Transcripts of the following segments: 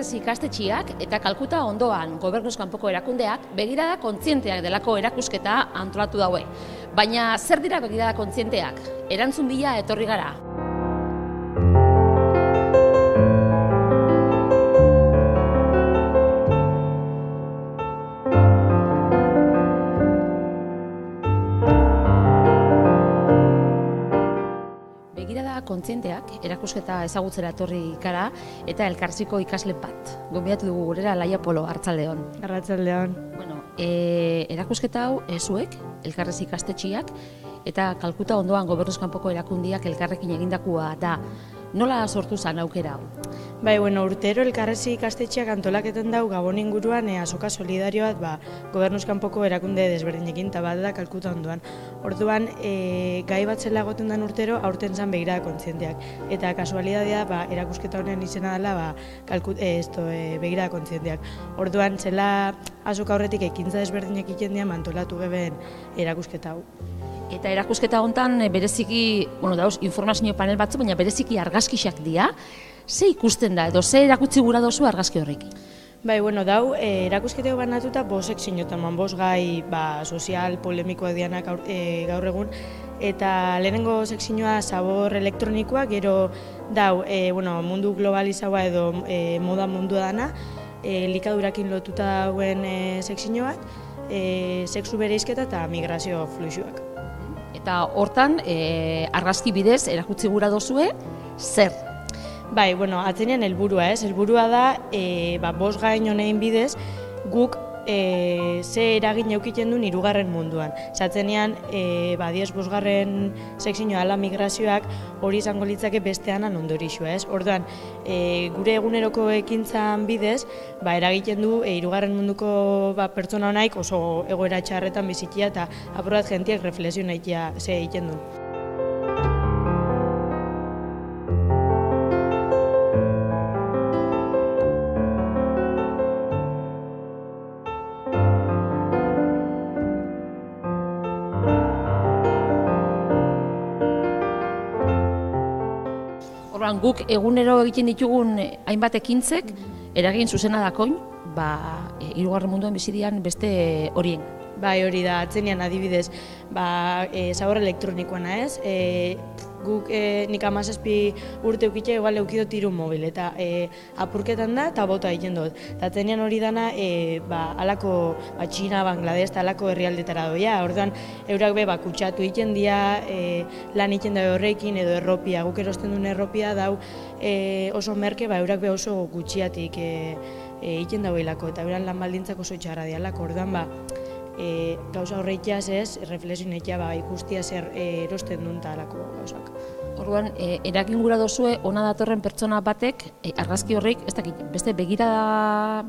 elkarrezi ikastetxiak eta Kalkuta ondoan gobernuz kanpoko erakundeak begirada kontzienteak delako erakusketa antolatu daue. Baina zer dira begirada kontzienteak? Erantzun bila etorri gara. Kontzienteak erakusketa ezagutzera etorri gara eta elkartziko ikasle bat. Gonbidatu dugu gurera Laia Polo, arratsaldeon. Arratsaldeon. Bueno, erakusketa hau zuek, elkarrez ikastetxiak eta Kalkuta ondoan gobernuz kanpoko erakundiak elkarrekin egindakoa da. Nola sortu zen aukera hau? Bai, urtero elkarrezi ikastetxeak antolaketen dau Gabon inguruan azoka solidario bat gobernuz kanpoko erakunde desberdinekin eta bat da Kalkuta ondoan. Orduan, gai bat zela egoten den urtero aurten zen begirada kontzienteak. Eta kasualidadea erakusketa honen izena dela begirada kontzienteak. Orduan, zela azoka horretik ekintza desberdinek ikendian antolatu geben erakusketa hau. Eta erakusketa hontan bereziki, dauz, informazio panel batzu, baina bereziki argazkiak dira. Ze ikusten da edo ze erakutsi gura dozu argazki horrekin? Bai, erakusketa banatuta 5 sekziotan, 5 gai sozial, polemikoak dianak gaur egun. Eta lehenengo sekzioa zabor elektronikoa, gero dau mundu globalizaua edo moda mundua dana, likadurakin lotuta dauen sekzio bat, sexu bereizketa eta migrazio fluxuak. Eta hortan, argazki bidez erakutsi gura dozue, zer? Bai, atzenean helburua, helburua da, 5 gai honein bidez, guk ze eragin eukiten duen 3. munduan. Zatzenean, 5. sekzioa ala migrazioak hori izango litzake bestean ondorixua, Orduan, gure eguneroko ekintzan bidez, eragiten du 3. munduko pertsona honaik oso egoera txarretan bizitia eta aprobat jentiak reflexio nahitia ze egiten duen. Guk egunero egiten ditugun hainbat ekintzek, eragin zuzena dakoin, 3. munduan bizidian beste horien. Bai, hori da, atzenean adibidez, zabor elektronikoana guk nik 17 urte eukitxe igual eukidot 3 mobil, eta apurketan da eta bota egiten dut. Eta atzenean hori dana, alako Txina, Bangladesh, alako herrialdetara doia, orduan eurak kutsatu egiten dira, lan egiten da horrekin edo erropia, guk erosten duen erropia dau oso merke, eurak oso gutxiatik egiten dauelako, eta euran lan baldintzak oso txarra dialako, orduan gauza horreitaz reflexio nekia ikustia zer erosten duen talako gauzak. Orduan, eragin gura dozue, ona datorren pertsona batek, argazki horreik, ez dakit, beste begirada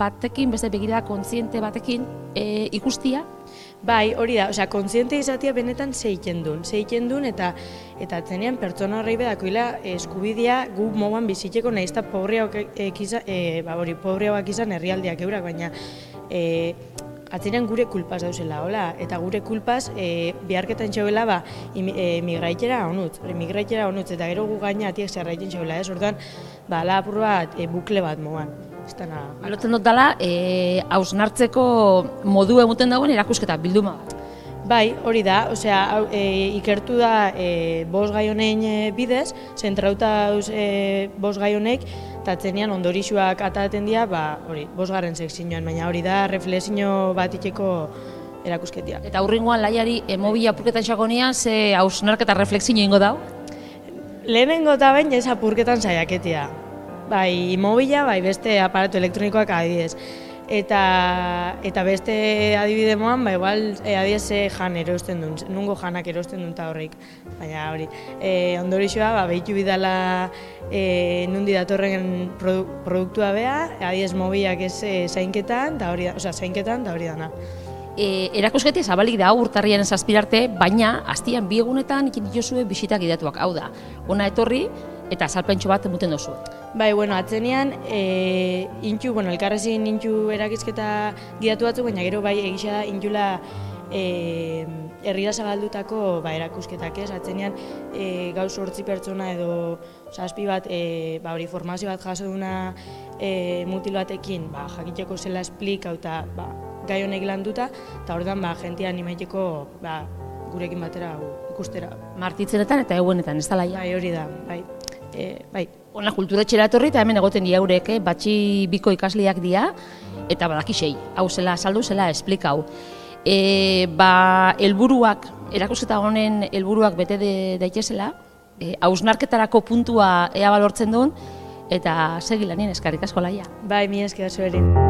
batekin, beste begirada kontziente batekin ikustia? Bai, hori da, kontziente izatea benetan ze egiten duen, eta atzenean pertsona horrei bedakoila eskubidea gu moguan bizitzeko nahiz eta pobreagoak izan herrialdeak eurak, baina atzenean gure kulpaz dauzela, eta gure kulpaz beharketan txauela migraitera honutz, eta gero gu gaina atiek zerraiten txauela, orduan, apur bat bukle bat moan. Alotzen dut dela, hausnartzeko modu emuten dagoen erakusketa, bilduma bat. Bai, hori da, ikertu da 5 gai honein bidez, zentrauta 5 gai honek, eta atzenean ondorixuak ataten dira, 5. sekzioan, baina hori da reflexio bat itxeko erakusketia. Eta hurrengoan Laiari mobila apurketan xagonean, ze hausnarketa reflexio ingo dau? Lehenengo eta bain ez apurketan saiaketia. Bai, mobila, beste aparatu elektronikoak adibidez. Eta beste adibide moan, igual adibidez jan erosten duen, nungo janak erosten duen eta horreik. Baina hori, ondorixoa, behitu bidala nundi datorren produktua beha, adibidez mobilak ez zainketan, eta hori dana. Erakusketi zabalik da urtarriaren 7 arte, baina hastian 2 egunetan ikin dituzue bisitak idatuak. Hau da, ona etorri eta azalpentxo bat emuten dozu. Bai, atzenean, elkarrezin intxu erakizketa gidatu batzuk, baina gero egisa da intxula herrira zabaldutako erakusketak ez, atzenean gauz 8 pertsona edo 7 bat hori formazio bat jaso duna mutil batekin jakiteko zela esplikau eta gai honek landuta, eta orduan jentia animaiteko gurekin batera ikustera. Martitzenetan eta egunetan, ez da laia? Bai, hori da, bai. Ona, kulturetxera etorri eta hemen egoten dira eurek, batxi biko ikasliak dira, eta badakixei, hau zela saldu, zela esplikau. Helburuak, erakusketa honen helburuak bete daitezela, hausnarketarako puntua ea balortzen duen, eta segi lanien eskerrik asko laia. Bai, mi esker zuerin.